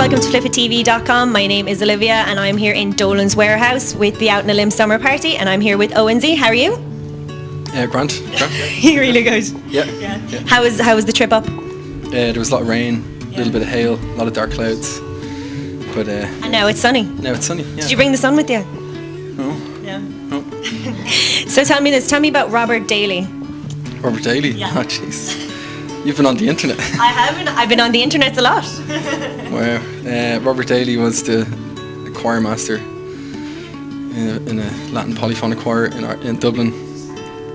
welcome to flippitv.com. My name is Olivia and I'm here in Dolans warehouse with the Out in a Limb summer party, and I'm here with Owensie. How are you? Grant. You're really good. Yeah. How was the trip up? There was a lot of rain, a little bit of hail, a lot of dark clouds. But and now it's sunny. Now it's sunny. Yeah. Did you bring the sun with you? No. Yeah. No. So tell me this. Tell me about Robert Daly. Robert Daly? Yeah. Oh jeez. You've been on the internet. I haven't. I've been on the internet a lot. Wow. Robert Daly was the choir master in a Latin polyphonic choir in Dublin,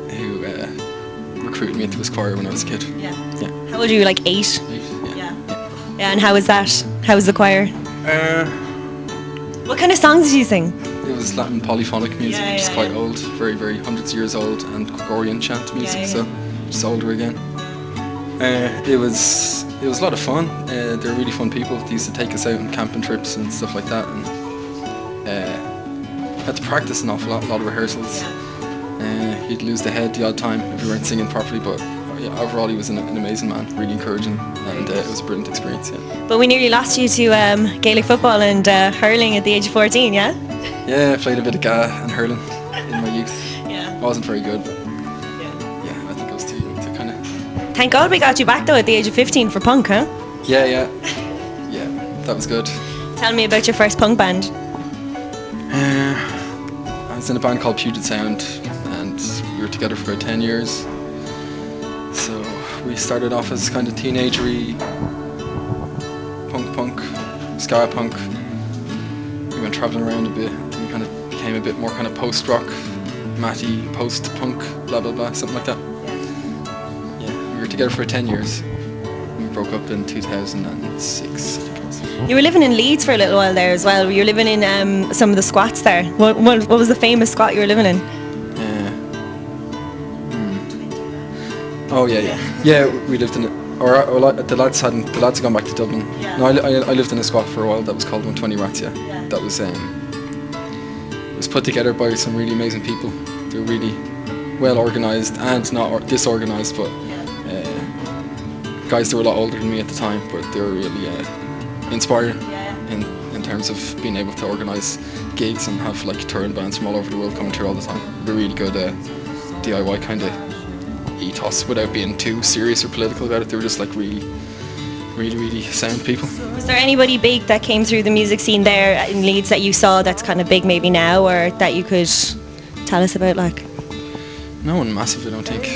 who recruited me into his choir when I was a kid. Yeah. How old are you? Like 8? 8. Yeah. And how was that? How was the choir? What kind of songs did you sing? It was Latin polyphonic music, which is quite old, very, very hundreds of years old, and Gregorian chant music, so just older again. It was a lot of fun. They were really fun people. They used to take us out on camping trips and stuff like that, and had to practice an awful lot, a lot of rehearsals. He'd lose the head the odd time if we weren't singing properly, but yeah, overall he was an amazing man, really encouraging, and it was a brilliant experience. Yeah. But we nearly lost you to Gaelic football and hurling at the age of 14, yeah? Yeah, I played a bit of GA and hurling in my youth. Yeah. I wasn't very good, but yeah, I think I was too young to kind of... Thank God we got you back though at the age of 15 for punk, huh? Yeah, that was good. Tell me about your first punk band. I was in a band called Puget Sound, and we were together for about 10 years. So we started off as kind of teenagery punk, ska punk. We went travelling around a bit. Then we kind of became a bit more kind of post-rock, matty, post-punk, blah blah blah, something like that. Yeah, we were together for 10 years. We broke up in 2006, I think it was. You were living in Leeds for a little while there as well. You were living in some of the squats there. What was the famous squat you were living in? Oh yeah. We lived in it. The lads had gone back to Dublin. Yeah. No, I lived in a squat for a while that was called 120 Rats. Yeah. That was it was put together by some really amazing people. They were really well organised and not disorganised, but guys that were a lot older than me at the time, but they were really inspiring in terms of being able to organise gigs and have like touring bands from all over the world coming through all the time. They're really good DIY kind of ethos without being too serious or political about it. They were just like really sound people. Was there anybody big that came through the music scene there in Leeds that you saw that's kind of big maybe now, or that you could tell us about? Like, no one massive, I don't think.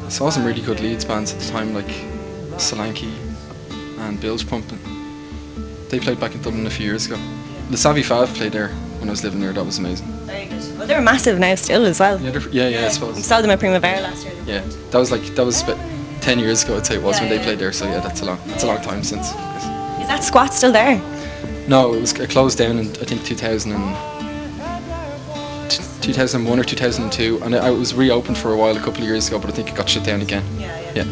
I saw some really good Leeds bands at the time, like Solanke and Bilge Pumping. They played back in Dublin a few years ago. The Savvy Fav played there when I was living there. That was amazing. very good. Well, they're massive now still as well. Yeah, I suppose. We saw them at Primavera last year. Yeah, that was about 10 years ago, I'd say it was, when they played there. So yeah, that's a long time since. Is that squat still there? No, it closed down in I think 2001 or 2002, and it was reopened for a while a couple of years ago, but I think it got shut down again. Yeah.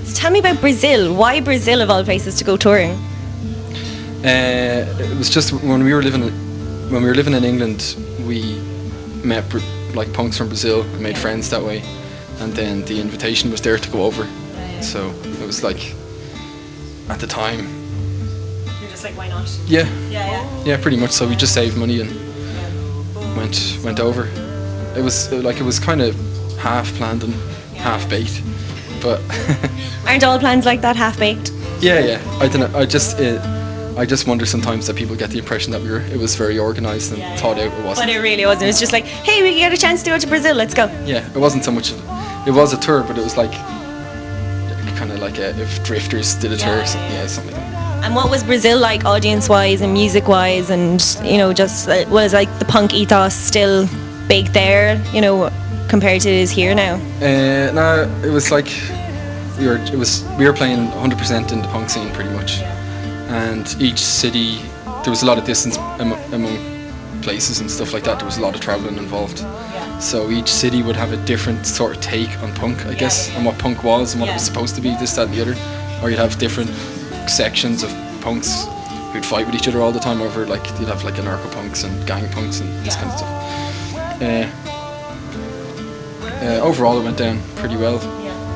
So tell me about Brazil. Why Brazil of all places to go touring? It was just when we were living in England, we met like punks from Brazil and made friends that way, and then the invitation was there to go over. So it was like, at the time, you're just like, why not? Yeah, pretty much. So we just saved money and went over. It was kind of half planned and half baked, but aren't all plans like that half baked? Yeah. I don't know. I just wonder sometimes that people get the impression that it was very organised and thought out. It wasn't. But it really wasn't. It was just like, hey, we get a chance to go to Brazil, let's go. Yeah, it wasn't so much. It was a tour, but it was like kind of like if Drifters did a tour, something like that. And what was Brazil like, audience-wise and music-wise, and just was like the punk ethos still big there, compared to it is here now? No, it was like we were playing 100% in the punk scene pretty much, and each city there was a lot of distance among places and stuff like that. There was a lot of travelling involved, so each city would have a different sort of take on punk, I guess, and what punk was and what it was supposed to be, this, that, and the other. Or you'd have different sections of punks who'd fight with each other all the time over, like you'd have like anarcho punks and gang punks and this kind of stuff. Overall it went down pretty well.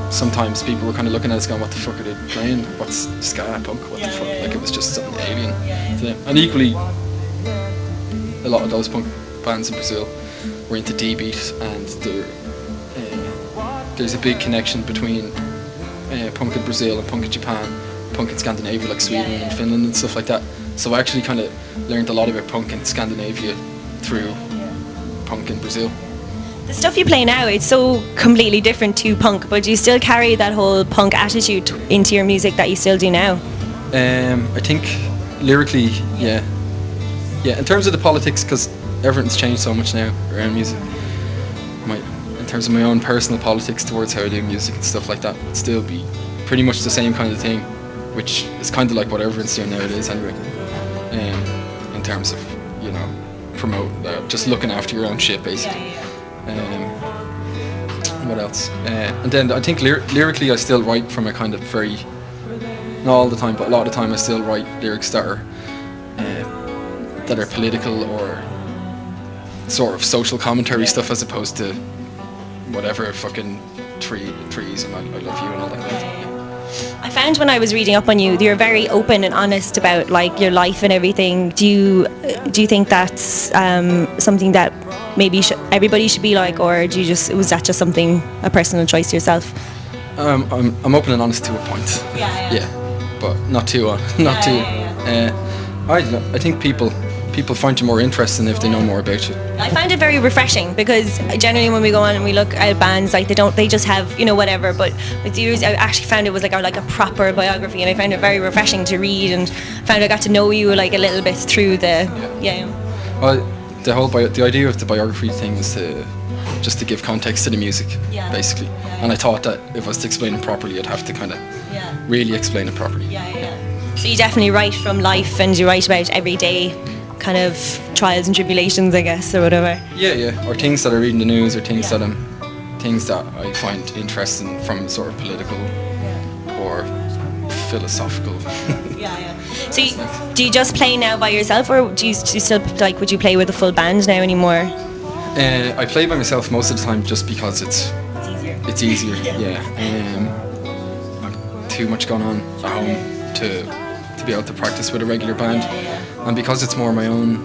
sometimes people were kind of looking at us going, what the fuck are they playing? What's ska punk? What the fuck? Like, it was just something alien to them. And equally, a lot of those punk bands in Brazil were into D-beat, and there's a big connection between punk in Brazil and punk in Japan, punk in Scandinavia like Sweden and Finland and stuff like that. So I actually kind of learned a lot about punk in Scandinavia through punk in Brazil. The stuff you play now, it's so completely different to punk, but do you still carry that whole punk attitude into your music that you still do now? I think lyrically, yeah. In terms of the politics, because everything's changed so much now around music. In terms of my own personal politics towards how I do music and stuff like that, it'd still be pretty much the same kind of thing, which is kind of like what everyone's doing nowadays anyway. In terms of, you know, promote, just looking after your own shit basically. What else? And then I think lyrically I still write from a kind of very, not all the time, but a lot of the time I still write lyrics that are political or sort of social commentary stuff, as opposed to whatever fucking trees and I love you and all that kind of thing. I found when I was reading up on you, you're very open and honest about like your life and everything. Do you think that's something that maybe everybody should be like, or was that just something, a personal choice yourself? I'm open and honest to a point. Yeah, but not too. I don't know. I think people find you more interesting if they know more about you. I find it very refreshing, because generally when we go on and we look at bands, like they just have, you know, whatever, but with yours I actually found it was like a proper biography, and I found it very refreshing to read, and found I got to know you like a little bit through the Well, the idea of the biography thing was just to give context to the music, basically. And I thought that if I was to explain it properly, I'd have to kind of really explain it properly. So you definitely write from life, and you write about everyday kind of trials and tribulations, I guess, or whatever. Or things that I read in the news, or things that I find interesting from sort of political or philosophical. So do you just play now by yourself, or do you still, like, would you play with a full band now anymore? I play by myself most of the time, just because it's easier. I've too much going on at home to be able to practice with a regular band, and because it's more my own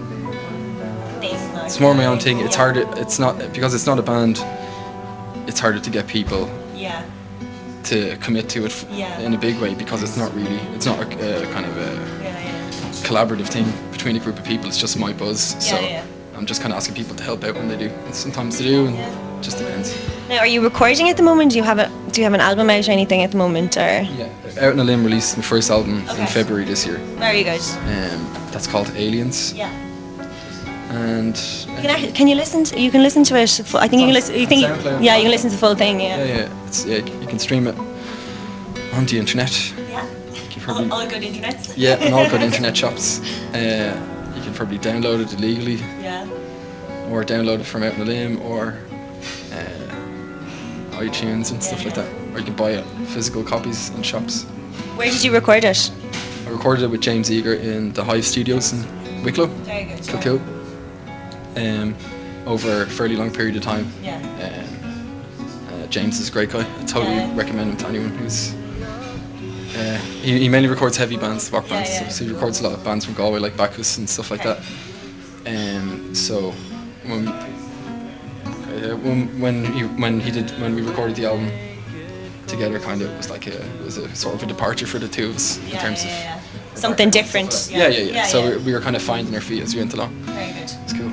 thing. It's harder. It's not, because it's not a band. It's harder to get people to commit to it in a big way, because it's not a kind of a collaborative thing between a group of people. It's just my buzz. So I'm just kind of asking people to help out when they do. And sometimes they do, and it just depends. Now, are you recording at the moment? Do you have an album out or anything at the moment, or? Yeah, Out on a Limb released my first album in February this year. Very good. That's called Aliens. And can you listen to? You can listen to it. I think you can listen. You can listen to the full thing. You can stream it on the internet. All good internets. And all good internet shops. You can probably download it illegally. Or download it from Out on a Limb, or iTunes and stuff like that. Or you can buy it, physical copies in shops. Where did you record it? I recorded it with James Eager in the Hive Studios in Wicklow, Kilkeel. Over a fairly long period of time. James is a great guy. I totally recommend him to anyone who's. He mainly records heavy bands, rock bands. So he records a lot of bands from Galway, like Bacchus and stuff like that. So when we recorded the album together, kind of, it was a sort of a departure for the two of us in terms of something different. So we were kind of finding our feet as we went along. Very good. It's cool.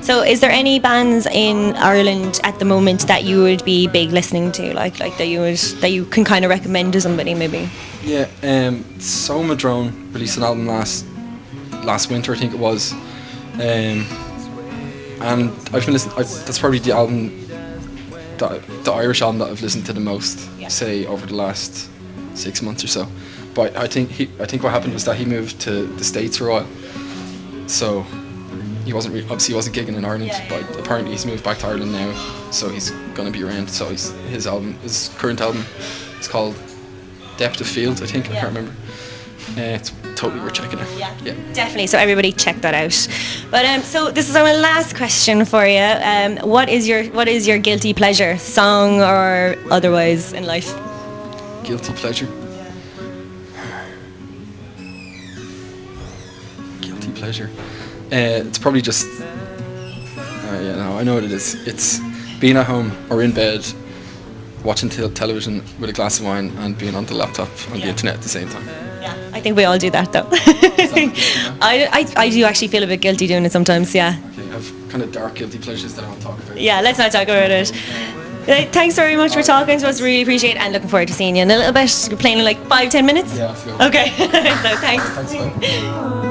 So is there any bands in Ireland at the moment that you would be big listening to, like that you can kind of recommend to somebody maybe? Soma Drone released an album last winter, I think it was, and I've been listening. That's probably the album, the Irish album that I've listened to the most, say, over the last 6 months or so. But I think what happened was that he moved to the States for a while, so he wasn't gigging in Ireland. But apparently he's moved back to Ireland now, so he's gonna be around. So his current album is called Depth of Field, I think. I can't remember. It's totally worth checking out. Yeah, definitely. So everybody check that out. But so this is our last question for you. What is your guilty pleasure, song or otherwise, in life? Guilty pleasure. Guilty pleasure. It's probably just. Yeah, no, I know what it is. It's being at home or in bed, watching television with a glass of wine, and being on the laptop on the internet at the same time. Yeah, I think we all do that though. I do actually feel a bit guilty doing it sometimes. Yeah. Okay, I have kind of dark guilty pleasures that I want to talk about. Yeah, let's not talk about it. Thanks very much for talking to us. Really appreciate it, and looking forward to seeing you in a little bit. You're playing in like 5-10 minutes. Yeah, let's go. Okay. So thanks. Thanks, man.